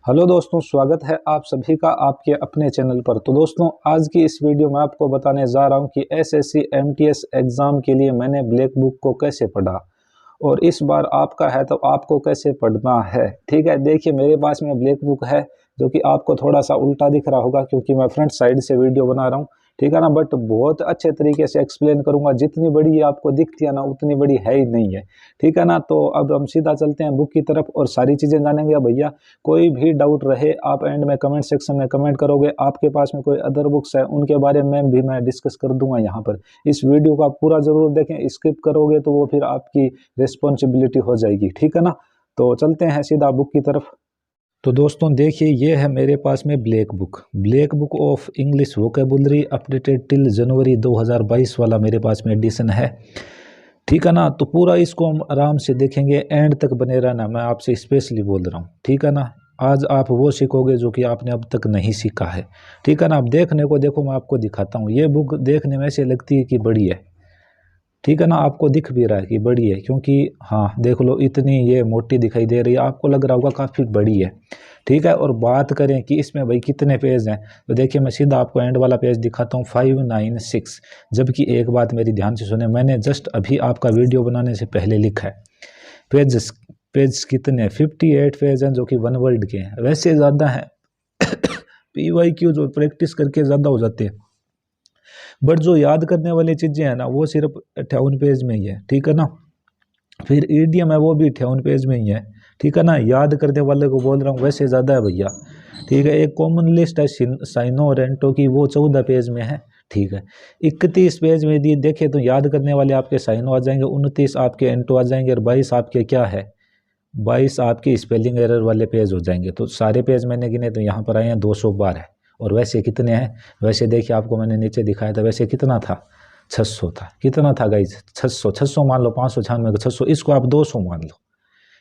Hello दोस्तों, स्वागत है आप सभी का आपके अपने चैनल पर। तो दोस्तों, आज की इस वीडियो में आपको बताने जा रहा हूं कि एसएससी एमटीएस एग्ज़ाम के लिए मैंने ब्लैक बुक को कैसे पढ़ा और इस बार आपका है तो आपको कैसे पढ़ना है। ठीक है, देखिए मेरे पास में ब्लैक बुक है जो कि आपको थोड़ा सा उल्टा दिख रहा होगा क्योंकि मैं फ्रंट साइड से वीडियो बना रहा हूँ। ठीक है ना, बट बहुत अच्छे तरीके से एक्सप्लेन करूंगा। जितनी बड़ी ये आपको दिखती है ना उतनी बड़ी है ही नहीं है। ठीक है ना, तो अब हम सीधा चलते हैं बुक की तरफ और सारी चीज़ें जानेंगे। अब भैया कोई भी डाउट रहे आप एंड में कमेंट सेक्शन में कमेंट करोगे। आपके पास में कोई अदर बुक्स है उनके बारे में भी मैं डिस्कस कर दूंगा यहाँ पर। इस वीडियो को आप पूरा ज़रूर देखें, स्किप करोगे तो वो फिर आपकी रिस्पॉन्सिबिलिटी हो जाएगी। ठीक है ना, तो चलते हैं सीधा बुक की तरफ। तो दोस्तों देखिए, ये है मेरे पास में black book of English vocabulary updated till January 2022 वाला मेरे पास में एडिशन है। ठीक है ना, तो पूरा इसको हम आराम से देखेंगे, एंड तक बने रहना, मैं आपसे स्पेशली बोल रहा हूँ। ठीक है ना, आज आप वो सीखोगे जो कि आपने अब तक नहीं सीखा है। ठीक है ना, अब देखने को देखो, मैं आपको दिखाता हूँ। ये बुक देखने में ऐसे लगती है कि बड़ी है। ठीक है ना, आपको दिख भी रहा है कि बड़ी है क्योंकि हाँ देख लो, इतनी ये मोटी दिखाई दे रही है, आपको लग रहा होगा काफ़ी बड़ी है। ठीक है, और बात करें कि इसमें भाई कितने पेज हैं, तो देखिए मैं सीधा आपको एंड वाला पेज दिखाता हूँ, 596। जबकि एक बात मेरी ध्यान से सुने, मैंने जस्ट अभी आपका वीडियो बनाने से पहले लिखा है पेज कितने 58 पेज हैं जो कि वन वर्ल्ड के हैं। वैसे ज़्यादा हैं PYQ जो प्रैक्टिस करके ज़्यादा हो जाते हैं, बट जो याद करने वाली चीज़ें हैं ना वो सिर्फ 58 पेज में ही है। ठीक है ना, फिर ईडीएम है वो भी 58 पेज में ही है। ठीक है ना, याद करने वाले को बोल रहा हूँ, वैसे ज़्यादा है भैया। ठीक है, एक कॉमन लिस्ट है साइनो रेंटो की, वो 14 पेज में है। ठीक है, 31 पेज में दी देखे तो याद करने वाले आपके साइनो आ जाएंगे, 29 आपके एंटो आ जाएंगे और 22 आपके क्या है, 22 आपके स्पेलिंग एरर वाले पेज हो जाएंगे। तो सारे पेज मैंने गिने तो यहाँ पर आए हैं 212 है। और वैसे कितने हैं, वैसे देखिए आपको मैंने नीचे दिखाया था, वैसे कितना था, 600 था। कितना था गाइज, 600। 600 मान लो, 596 को 600, इसको आप 200 मान लो।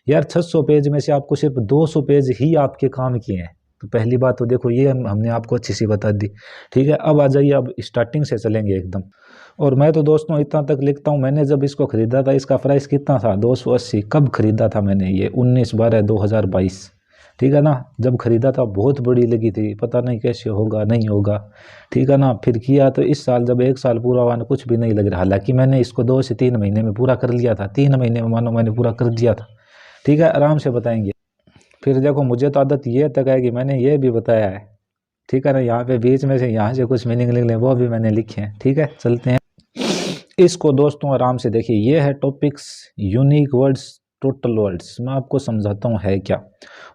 यार 600 पेज में से आपको सिर्फ 200 पेज ही आपके काम किए हैं। तो पहली बात तो देखो ये हमने आपको अच्छी सी बता दी। ठीक है, अब आ जाइए, अब स्टार्टिंग से चलेंगे एकदम। और मैं तो दोस्तों इतना तक लिखता हूँ, मैंने जब इसको खरीदा था इसका प्राइस कितना था, 280। कब खरीदा था मैंने, ये 19/12/2022। ठीक है ना, जब खरीदा था बहुत बड़ी लगी थी, पता नहीं कैसे होगा नहीं होगा। ठीक है ना, फिर किया तो इस साल जब 1 साल पूरा हुआ कुछ भी नहीं लग रहा। हालांकि मैंने इसको 2 से 3 महीने में पूरा कर लिया था, 3 महीने में मानो मैंने पूरा कर दिया था। ठीक है, आराम से बताएंगे। फिर देखो मुझे तो आदत ये तक है कि मैंने ये भी बताया है। ठीक है ना, यहाँ पे बीच में से यहाँ से कुछ मीनिंग लिख लें वो भी मैंने लिखे हैं। ठीक है, चलते हैं इसको दोस्तों आराम से देखिए। ये है topics, unique words, total words. मैं आपको समझाता हूँ है क्या।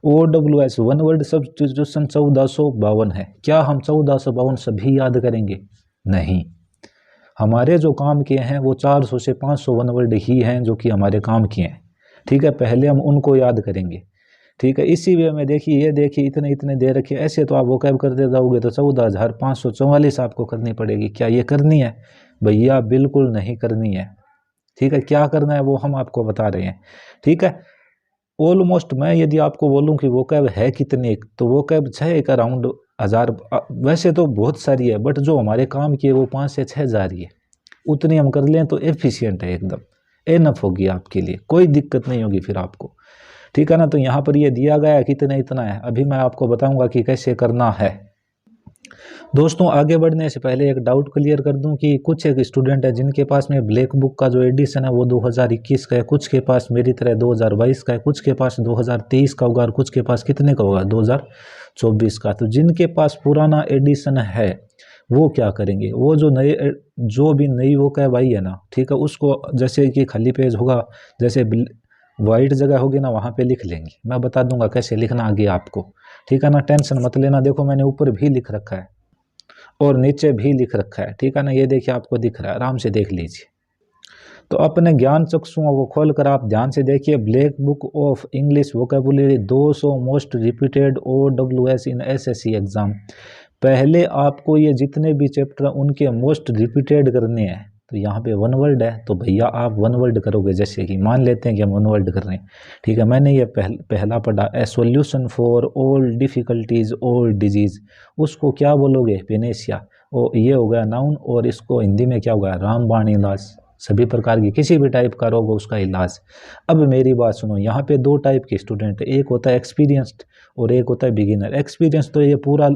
OWS वन वर्ड सब्स्टिट्यूशन 1452 है। क्या हम 1452 सभी याद करेंगे? नहीं, हमारे जो काम किए हैं वो 400 से 500 वन वर्ड ही हैं जो कि हमारे काम किए हैं। ठीक है, पहले हम उनको याद करेंगे। ठीक है, इसी वे में देखिए, ये देखिए इतने इतने दे रखे, ऐसे तो आप वोकैब करते जाओगे तो 14,544 आपको करनी पड़ेगी। क्या ये करनी है भैया? बिल्कुल नहीं करनी है। ठीक है, क्या करना है वो हम आपको बता रहे हैं। ठीक है, ऑलमोस्ट मैं यदि आपको बोलूं कि वोकैब है कितनी, तो वोकैब 6 एक अराउंड 1000। वैसे तो बहुत सारी है बट जो हमारे काम की है वो 5 से 6 जा रही है। उतनी हम कर लें तो एफिशिएंट है, एकदम एनफ होगी आपके लिए, कोई दिक्कत नहीं होगी फिर आपको। ठीक है ना, तो यहाँ पर ये दिया गया है कितना इतना है। अभी मैं आपको बताऊंगा कि कैसे करना है। दोस्तों आगे बढ़ने से पहले एक डाउट क्लियर कर दूं कि कुछ एक स्टूडेंट है जिनके पास में ब्लैक बुक का जो एडिशन है वो 2021 का है, कुछ के पास मेरी तरह 2022 का है, कुछ के पास 2023 का होगा और कुछ के पास कितने का होगा, 2024 का। तो जिनके पास पुराना एडिशन है वो क्या करेंगे, वो जो भी नई वो क्या भाई है ना, ठीक है, उसको जैसे कि खाली पेज होगा, जैसे वाइट जगह होगी ना वहाँ पे लिख लेंगे। मैं बता दूंगा कैसे लिखना आगे आपको। ठीक है ना, टेंशन मत लेना। देखो मैंने ऊपर भी लिख रखा है और नीचे भी लिख रखा है। ठीक है ना, ये देखिए आपको दिख रहा है, आराम से देख लीजिए। तो अपने ज्ञान चक्षुओं को खोलकर आप ध्यान से देखिए। Black book of English vocabulary 200 most repeated OWS in SSC exam. पहले आपको ये जितने भी चैप्टर हैं उनके मोस्ट रिपीटेड करने हैं। तो यहाँ पे वन वर्ड है तो भैया आप वन वर्ड करोगे। जैसे कि मान लेते हैं कि हम वन वर्ड कर रहे हैं। ठीक है, मैंने ये पहला पढ़ा, ए solution for all difficulties all disease. उसको क्या बोलोगे? पेनेशिया। और ये हो गया नाउन, और इसको हिंदी में क्या होगा? रामबाण इलाज। सभी प्रकार की किसी भी टाइप का रोग हो उसका इलाज। अब मेरी बात सुनो, यहाँ पे दो टाइप के स्टूडेंट है, एक होता है एक्सपीरियंस्ड और एक होता है बिगिनर। एक्सपीरियंस तो ये पूरा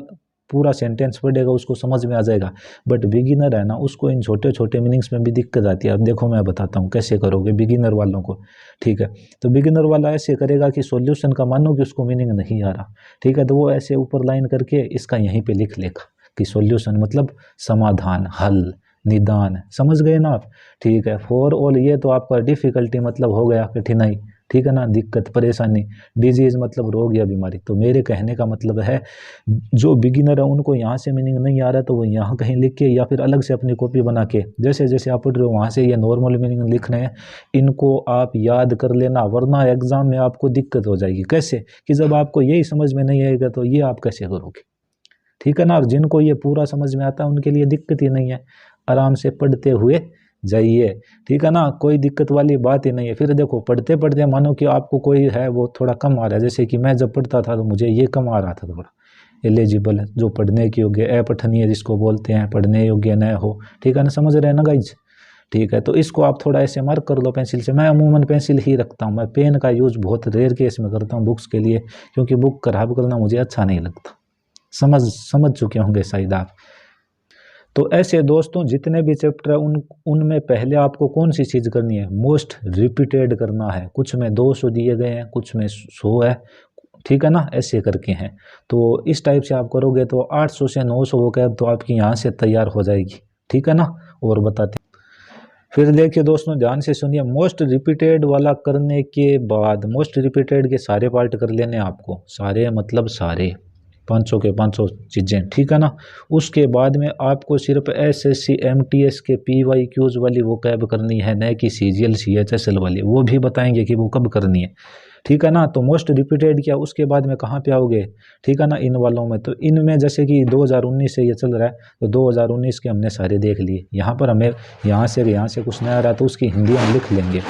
पूरा सेंटेंस पढ़ेगा उसको समझ में आ जाएगा, बट बिगिनर है ना उसको इन छोटे छोटे मीनिंग्स में भी दिक्कत आती है। अब देखो मैं बताता हूँ कैसे करोगे बिगिनर वालों को। ठीक है, तो बिगिनर वाला ऐसे करेगा कि सॉल्यूशन का मानो कि उसको मीनिंग नहीं आ रहा, ठीक है, तो वो ऐसे ऊपर लाइन करके इसका यहीं पे लिख लेगा कि सॉल्यूशन मतलब समाधान, हल, निदान। समझ गए ना आप? ठीक है, फॉर ऑल ये तो आपका डिफिकल्टी मतलब हो गया कठिनाई, ठीक है ना, दिक्कत परेशानी। डिजीज मतलब रोग या बीमारी। तो मेरे कहने का मतलब है जो बिगिनर है उनको यहाँ से मीनिंग नहीं आ रहा तो वो यहाँ कहीं लिख के या फिर अलग से अपनी कॉपी बना के जैसे जैसे आप पढ़ रहे हो वहाँ से ये नॉर्मल मीनिंग लिख रहे हैं, इनको आप याद कर लेना, वरना एग्जाम में आपको दिक्कत हो जाएगी। कैसे कि जब आपको यही समझ में नहीं आएगा तो ये आप कैसे करोगे, ठीक है ना। और जिनको ये पूरा समझ में आता है उनके लिए दिक्कत ही नहीं है, आराम से पढ़ते हुए जाइए, ठीक है ना, कोई दिक्कत वाली बात ही नहीं है। फिर देखो पढ़ते पढ़ते मानो कि आपको कोई है वो थोड़ा कम आ रहा है, जैसे कि मैं जब पढ़ता था तो मुझे ये कम आ रहा था थोड़ा, एलिजिबल जो पढ़ने के योग्य, अपठनीय जिसको बोलते हैं, पढ़ने योग्य न हो, ठीक है ना, समझ रहे हैं ना गाइज। ठीक है, तो इसको आप थोड़ा ऐसे मार्क कर लो पेंसिल से। मैं अमूमन पेंसिल ही रखता हूँ, मैं पेन का यूज़ बहुत रेयर केस में करता हूँ बुक्स के लिए, क्योंकि बुक खराब करना मुझे अच्छा नहीं लगता। समझ चुके होंगे शायद आप। तो ऐसे दोस्तों जितने भी चैप्टर है उनमें पहले आपको कौन सी चीज़ करनी है, मोस्ट रिपीटेड करना है। कुछ में 200 दिए गए हैं, कुछ में 100 है, ठीक है ना, ऐसे करके हैं। तो इस टाइप से आप करोगे तो 800 से 900 वोकैब तो आपकी यहाँ से तैयार हो जाएगी, ठीक है ना। और बताते फिर देखिए दोस्तों ध्यान से सुनिए, मोस्ट रिपीटेड वाला करने के बाद मोस्ट रिपीटेड के सारे पार्ट कर लेने आपको, सारे मतलब सारे 500 के 500 चीज़ें, ठीक है ना। उसके बाद में आपको सिर्फ एसएससी एमटीएस के पीवाईक्यूज वाली वो कैब करनी है, न कि सीजीएल सीएचएसएल वाली, वो भी बताएंगे कि वो कब करनी है, ठीक है ना। तो मोस्ट रिपीटेड किया, उसके बाद में कहाँ पे आओगे, ठीक है ना, इन वालों में। तो इनमें जैसे कि 2019 से ये चल रहा है तो 2019 के हमने सारे देख लिए। यहाँ पर हमें यहाँ से कुछ नया आ रहा है तो उसकी हिंदी हम लिख लेंगे।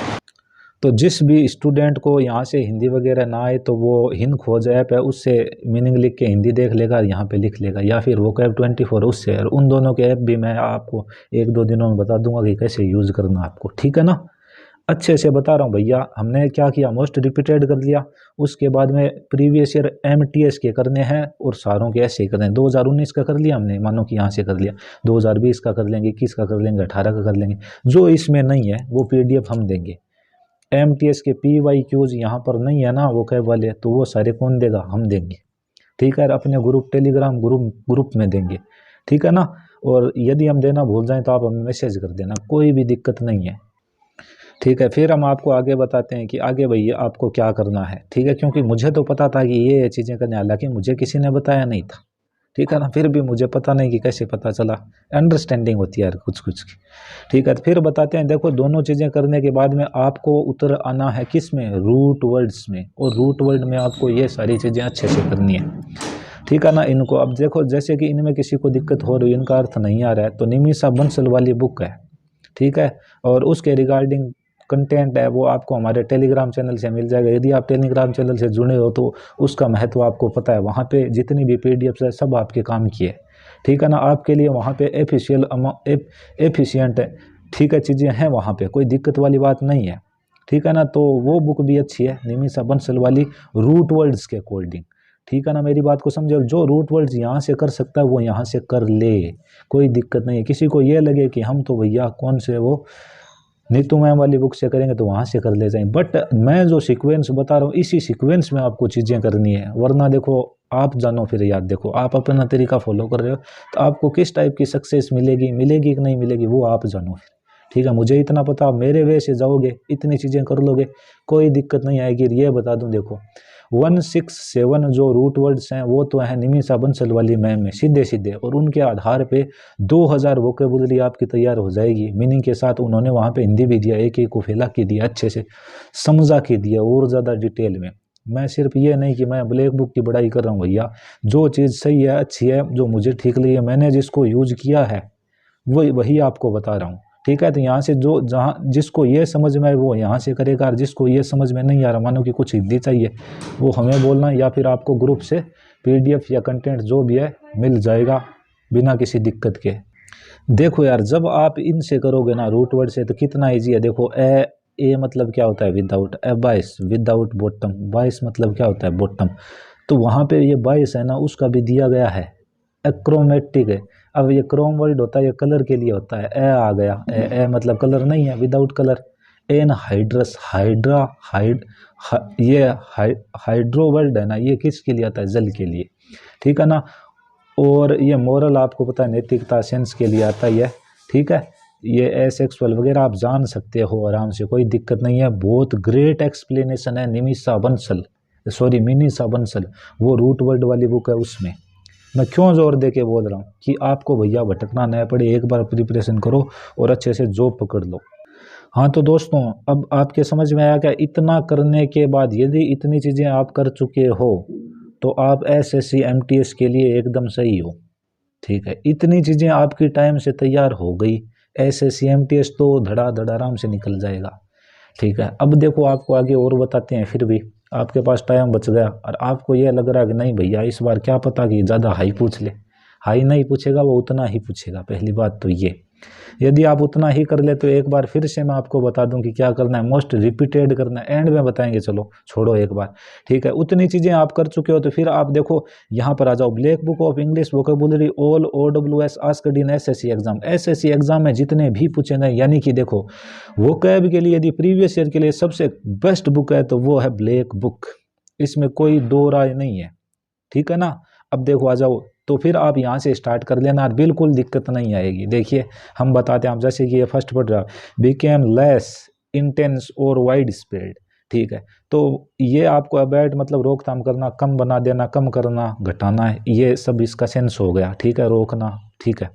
तो जिस भी स्टूडेंट को यहाँ से हिंदी वगैरह ना आए तो वो हिंद खोज ऐप है उससे मीनिंग लिख के हिंदी देख लेगा, यहाँ पे लिख लेगा, या फिर वोकैब 24 उससे। और उन दोनों के ऐप भी मैं आपको 1-2 दिनों में बता दूंगा कि कैसे यूज़ करना आपको, ठीक है ना। अच्छे से बता रहा हूँ भैया। हमने क्या किया, मोस्ट रिपीटेड कर लिया, उसके बाद में प्रीवियस ईयर एमटीएस के करने हैं और सारों के ऐसे ही करने हैं। 2019 का कर लिया हमने, मानो कि यहाँ से कर लिया, 2020 का कर लेंगे, 21 का कर लेंगे, 18 का कर लेंगे। जो इसमें नहीं है वो पीडीएफ हम देंगे। एमटीएस के पीवाईक्यूज यहाँ पर नहीं है ना वो कैब वाले, तो वो सारे कौन देगा, हम देंगे, ठीक है, अपने ग्रुप टेलीग्राम ग्रुप में देंगे, ठीक है ना। और यदि हम देना भूल जाएं तो आप हमें मैसेज कर देना, कोई भी दिक्कत नहीं है, ठीक है। फिर हम आपको आगे बताते हैं कि आगे भैया आपको क्या करना है, ठीक है, क्योंकि मुझे तो पता था कि ये चीज़ें करने, हालांकि मुझे किसी ने बताया नहीं था, ठीक है ना, फिर भी मुझे पता नहीं कि कैसे पता चला, अंडरस्टैंडिंग होती है यार कुछ कुछ की, ठीक है। तो फिर बताते हैं, देखो दोनों चीज़ें करने के बाद में आपको उतर आना है किस में, रूट वर्ड्स में। और रूट वर्ड में आपको ये सारी चीज़ें अच्छे से करनी है, ठीक है ना। इनको अब देखो जैसे कि इनमें किसी को दिक्कत हो रही है, इनका अर्थ नहीं आ रहा है, तो निमिषा बंसल वाली बुक है, ठीक है, और उसके रिगार्डिंग कंटेंट है वो आपको हमारे टेलीग्राम चैनल से मिल जाएगा। यदि आप टेलीग्राम चैनल से जुड़े हो तो उसका महत्व आपको पता है, वहाँ पे जितनी भी पीडीएफ है सब आपके काम की है, ठीक है ना। आपके लिए वहाँ पे एफिशिएंट है, ठीक है, चीज़ें हैं वहाँ पे, कोई दिक्कत वाली बात नहीं है, ठीक है ना। तो वो बुक भी अच्छी है, निमिषा बंसल वाली, रूट वर्ड्स के अकॉर्डिंग, ठीक है ना। मेरी बात को समझो, जो रूट वर्ड्स यहाँ से कर सकता है वो यहाँ से कर ले, कोई दिक्कत नहीं है। किसी को ये लगे कि हम तो भैया कौन से वो नीतू मैम वाली बुक से करेंगे तो वहाँ से कर ले जाएं, बट मैं जो सीक्वेंस बता रहा हूँ इसी सीक्वेंस में आपको चीज़ें करनी है, वरना देखो आप जानो फिर याद, देखो आप अपना तरीका फॉलो कर रहे हो तो आपको किस टाइप की सक्सेस मिलेगी कि नहीं मिलेगी वो आप जानो फिर, ठीक है। मुझे इतना पता, मेरे वे से जाओगे इतनी चीज़ें कर लोगे कोई दिक्कत नहीं आएगी। ये बता दूं, देखो 167 जो रूट वर्ड्स हैं वो तो है निमिषा बंसल वाली मैम में सीधे सीधे, और उनके आधार पे 2000 वोकेबुलरी आपकी तैयार हो जाएगी मीनिंग के साथ। उन्होंने वहाँ पे हिंदी भी दिया, एक एक को फैला के दिया, अच्छे से समझा के दिया और ज़्यादा डिटेल में। मैं सिर्फ ये नहीं कि मैं ब्लैक बुक की पढ़ाई कर रहा हूँ भैया, जो चीज़ सही है अच्छी है जो मुझे ठीक लगी है मैंने जिसको यूज किया है वही आपको बता रहा हूँ, ठीक है। तो यहाँ से जो जहाँ जिसको ये समझ में आए वो यहाँ से करेगा, और जिसको ये समझ में नहीं आ रहा, मानो कि कुछ हिंदी चाहिए, वो हमें बोलना, या फिर आपको ग्रुप से पीडीएफ या कंटेंट जो भी है मिल जाएगा बिना किसी दिक्कत के। देखो यार, जब आप इनसे करोगे ना रूट वर्ड से तो कितना इजी है। देखो ए मतलब क्या होता है विदाउट, ए बाइस विदाउट बॉटम, बाइस मतलब क्या होता है बॉटम। तो वहाँ पे ये बाइस है ना, उसका भी दिया गया है एक्रोमेटिक है। अब ये क्रोम वर्ड होता है, ये कलर के लिए होता है। ए आ गया, ए मतलब कलर नहीं है, without colour. Anhydrous, hydra ये हाइड्रो वर्ड है ना, ये किसके लिए आता है, जल के लिए, ठीक है ना। और ये मोरल आपको पता है, नैतिकता सेंस के लिए आता ही है, ठीक है। ये एसेक्सुअल वगैरह आप जान सकते हो आराम से, कोई दिक्कत नहीं है। बहुत ग्रेट एक्सप्लेनेशन है निमिषा बंसल, सॉरी मिनीषा बंसल, वो रूट वर्ड वाली बुक है उसमें। मैं क्यों जोर दे के बोल रहा हूँ कि आपको भैया भटकना न पड़े, एक बार प्रिपरेशन करो और अच्छे से जॉब पकड़ लो। हाँ तो दोस्तों, अब आपके समझ में आया क्या, इतना करने के बाद यदि इतनी चीज़ें आप कर चुके हो तो आप एसएससी एमटीएस के लिए एकदम सही हो, ठीक है। इतनी चीज़ें आपकी टाइम से तैयार हो गई, एसएससी एमटीएस तो धड़ा धड़ा आराम से निकल जाएगा, ठीक है। अब देखो आपको आगे और बताते हैं, फिर भी आपके पास टाइम बच गया और आपको ये लग रहा है कि नहीं भैया इस बार क्या पता कि ज़्यादा हाई पूछ ले। हाई नहीं पूछेगा, वो उतना ही पूछेगा, पहली बात तो ये। यदि आप उतना ही कर ले तो एक बार फिर से मैं आपको बता दूं कि क्या करना है, मोस्ट रिपीटेड करना है, एंड में बताएंगे, चलो छोड़ो एक बार, ठीक है। उतनी चीज़ें आप कर चुके हो तो फिर आप देखो यहाँ पर आ जाओ, black book of English vocabulary all OWS asked in SSC exam. SSC exam में जितने भी पूछे गए, यानी कि देखो वोकैब के लिए यदि प्रीवियस ईयर के लिए सबसे बेस्ट बुक है तो वो है ब्लैक बुक, इसमें कोई दो राय नहीं है, ठीक है ना। अब देखो आ जाओ, तो फिर आप यहाँ से स्टार्ट कर लेना, बिल्कुल दिक्कत नहीं आएगी। देखिए हम बताते हैं, आप जैसे कि ये फर्स्ट पढ़ रहा, बिकेम लेस इंटेंस और वाइड स्प्रेड, ठीक है। तो ये आपको अवॉइड मतलब रोकथाम करना, कम बना देना, कम करना, घटाना है, ये सब इसका सेंस हो गया, ठीक है, रोकना, ठीक है।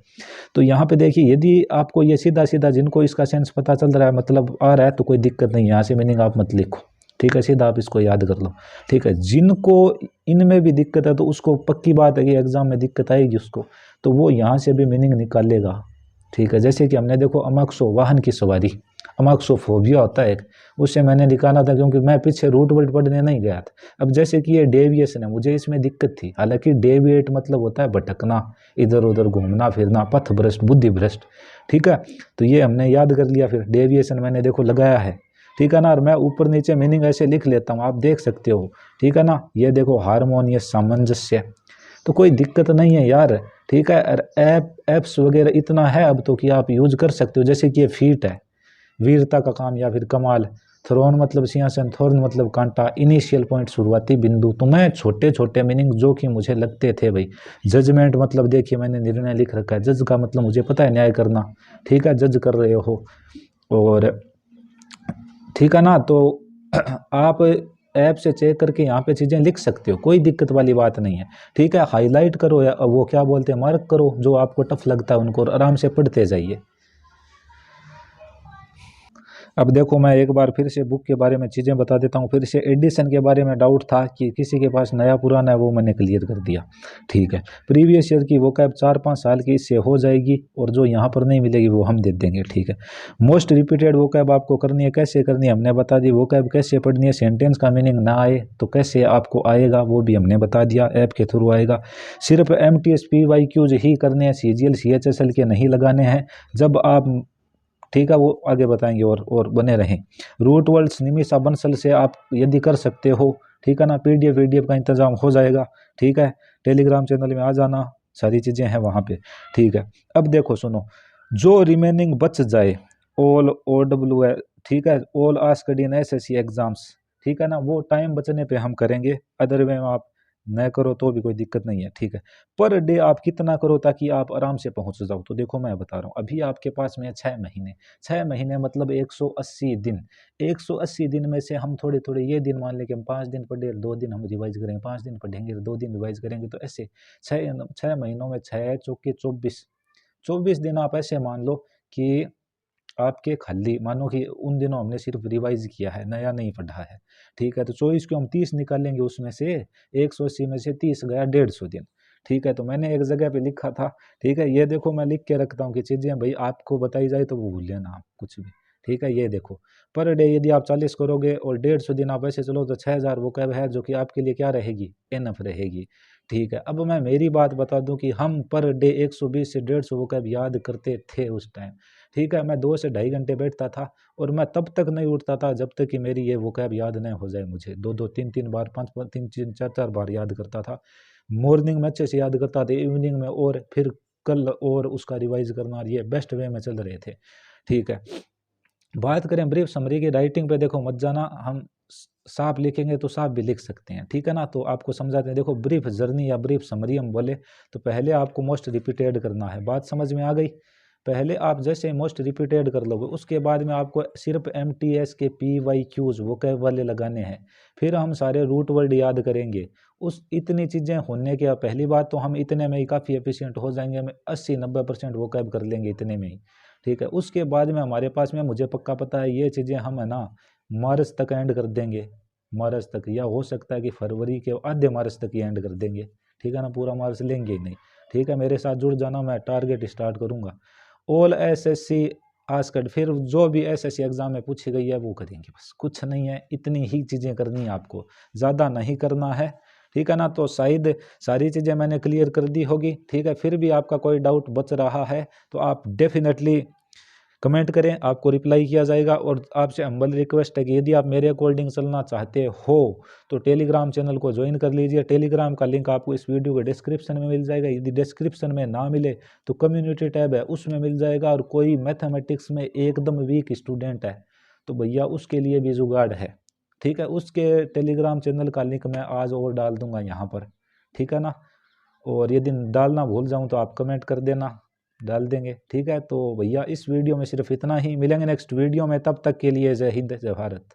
तो यहाँ पे देखिए, यदि आपको ये सीधा सीधा जिनको इसका सेंस पता चल रहा है मतलब आ रहा है तो कोई दिक्कत नहीं है, यहाँ से मीनिंग आप मत लिखो, ठीक है, सीधा आप इसको याद कर लो, ठीक है। जिनको इनमें भी दिक्कत है तो उसको पक्की बात है कि एग्जाम में दिक्कत आएगी उसको, तो वो यहाँ से भी मीनिंग निकालेगा, ठीक है। जैसे कि हमने देखो अमाक्सो वाहन की सवारी, अमाक्सोफोबिया होता है एक, उससे मैंने निकाला था क्योंकि मैं पीछे रूट वर्ड पढ़ने नहीं गया था। अब जैसे कि ये डेविएशन है, मुझे इसमें दिक्कत थी, हालांकि डेविएट मतलब होता है भटकना, इधर उधर घूमना फिरना, पथ भ्रष्ट, बुद्धि भ्रष्ट, ठीक है। तो ये हमने याद कर लिया, फिर डेविएशन मैंने देखो लगाया है, ठीक है ना। और मैं ऊपर नीचे मीनिंग ऐसे लिख लेता हूँ, आप देख सकते हो, ठीक है ना। ये देखो हारमोनियस, सामंजस्य, तो कोई दिक्कत नहीं है यार, ठीक है। और एप्स वगैरह इतना है अब तो कि आप यूज कर सकते हो। जैसे कि ये फीट है, वीरता का काम या फिर कमाल, थ्रोन मतलब सिंहासन, थोर्न मतलब कांटा, इनिशियल पॉइंट शुरुआती बिंदु। तो मैं छोटे छोटे मीनिंग जो कि मुझे लगते थे भाई, जजमेंट मतलब देखिए मैंने निर्णय लिख रखा है, जज का मतलब मुझे पता है न्याय करना, ठीक है, जज कर रहे हो, और ठीक है ना। तो आप ऐप से चेक करके यहाँ पे चीज़ें लिख सकते हो, कोई दिक्कत वाली बात नहीं है, ठीक है। हाईलाइट करो या वो क्या बोलते हैं मार्क करो, जो आपको टफ लगता है उनको, और आराम से पढ़ते जाइए। अब देखो मैं एक बार फिर से बुक के बारे में चीज़ें बता देता हूँ, फिर से एडिशन के बारे में डाउट था कि किसी के पास नया पुराना है, वो मैंने क्लियर कर दिया, ठीक है। प्रीवियस ईयर की वोकैब 4-5 साल की इससे हो जाएगी, और जो यहाँ पर नहीं मिलेगी वो हम दे देंगे, ठीक है। मोस्ट रिपीटेड वोकैब आपको करनी है, कैसे करनी है हमने बता दी, वोकैब कैसे पढ़नी है, सेंटेंस का मीनिंग ना आए तो कैसे आपको आएगा वो भी हमने बता दिया, ऐप के थ्रू आएगा। सिर्फ MTS PYQs ही करने हैं, CGL CHSL के नहीं लगाने हैं। जब आप, ठीक है, वो आगे बताएंगे, और बने रहें। रूट वर्ड्स निमिषा बंसल से आप यदि कर सकते हो, ठीक है ना, PDF का इंतजाम हो जाएगा, ठीक है। टेलीग्राम चैनल में आ जाना, सारी चीज़ें हैं वहाँ पे, ठीक है। अब देखो सुनो, जो रिमेनिंग बच जाए ऑल OW, ठीक है, all asked in SSC exams, ठीक है ना, वो टाइम बचने पे हम करेंगे, अदर वे में आप न करो तो भी कोई दिक्कत नहीं है, ठीक है। पर डे आप कितना करो ताकि आप आराम से पहुंच जाओ, तो देखो मैं बता रहा हूँ, अभी आपके पास में 6 महीने, 6 महीने मतलब 180 दिन, 180 दिन में से हम थोड़े थोड़े ये दिन मान लें कि हम 5 दिन पढ़े, 2 दिन हम रिवाइज करेंगे, 5 दिन पढ़ेंगे 2 दिन रिवाइज करेंगे, तो ऐसे 6 महीनों में 6 × 4 = 24, 24 दिन आप ऐसे मान लो कि आपके खाली, मानो कि उन दिनों हमने सिर्फ रिवाइज किया है, नया नहीं पढ़ा है, ठीक है। तो 24 को हम 30 निकालेंगे, उसमें से 180 में से 30 गया 150 दिन, ठीक है। तो मैंने एक जगह पे लिखा था, ठीक है, ये देखो मैं लिख के रखता हूँ कि चीज़ें भाई आपको बताई जाए तो वो भूल लेना आप कुछ भी, ठीक है, ये देखो पर डे यदि आप 40 करोगे और 150 दिन आप ऐसे चलो तो 6000 वोकैब है, जो कि आपके लिए क्या रहेगी, इनफ रहेगी। ठीक है, अब मैं मेरी बात बता दूं कि हम पर डे 120 से 150 वोकैब याद करते थे उस टाइम। ठीक है, मैं 2 से ढाई घंटे बैठता था और मैं तब तक नहीं उठता था जब तक कि मेरी ये वोकैब याद नहीं हो जाए मुझे। दो दो तीन तीन बार, पाँच पाँच, तीन तीन चार चार बार याद करता था। मॉर्निंग में अच्छे से याद करता था, इवनिंग में और फिर कल और उसका रिवाइज करना, ये बेस्ट वे में चल रहे थे। ठीक है, बात करें ब्रीफ समरी की, राइटिंग पे देखो मत जाना, हम साफ लिखेंगे तो साफ भी लिख सकते हैं। ठीक है ना, तो आपको समझाते हैं। देखो ब्रीफ जर्नी या ब्रीफ समरी हम बोले तो पहले आपको मोस्ट रिपीटेड करना है। बात समझ में आ गई? पहले आप जैसे मोस्ट रिपीटेड कर लोगे उसके बाद में आपको सिर्फ MTS के PYQs वोकैब वाले लगाने हैं। फिर हम सारे रूट वर्ड याद करेंगे। उस इतनी चीज़ें होने के पहली बात तो हम इतने में ही काफ़ी एफिशिएंट हो जाएंगे, हमें 80-90% वोकैब कर लेंगे इतने में ही। ठीक है, उसके बाद में हमारे पास में, मुझे पक्का पता है ये चीज़ें हम है ना मार्च तक एंड कर देंगे। मार्च तक, या हो सकता है कि फरवरी के आधे मार्च तक ही एंड कर देंगे। ठीक है ना, पूरा मार्च लेंगे ही नहीं। ठीक है, मेरे साथ जुड़ जाना, मैं टारगेट स्टार्ट करूँगा। ऑल SSC आस्क्ड, फिर जो भी SSC एग्जाम में पूछी गई है वो करेंगे, बस कुछ नहीं है, इतनी ही चीज़ें करनी है आपको, ज़्यादा नहीं करना है। ठीक है ना, तो शायद सारी चीज़ें मैंने क्लियर कर दी होगी। ठीक है, फिर भी आपका कोई डाउट बच रहा है तो आप डेफिनेटली कमेंट करें, आपको रिप्लाई किया जाएगा। और आपसे हम्बल रिक्वेस्ट है कि यदि आप मेरे अकॉर्डिंग चलना चाहते हो तो टेलीग्राम चैनल को ज्वाइन कर लीजिए। टेलीग्राम का लिंक आपको इस वीडियो के डिस्क्रिप्शन में मिल जाएगा। यदि डिस्क्रिप्शन में ना मिले तो कम्युनिटी टैब है उसमें मिल जाएगा। और कोई मैथमेटिक्स में एकदम वीक स्टूडेंट है तो भैया उसके लिए भी जुगाड़ है। ठीक है, उसके टेलीग्राम चैनल का लिंक मैं आज और डाल दूंगा यहाँ पर। ठीक है ना, और यदि डालना भूल जाऊँ तो आप कमेंट कर देना, डाल देंगे। ठीक है, तो भैया इस वीडियो में सिर्फ इतना ही, मिलेंगे नेक्स्ट वीडियो में, तब तक के लिए जय हिंद जय भारत।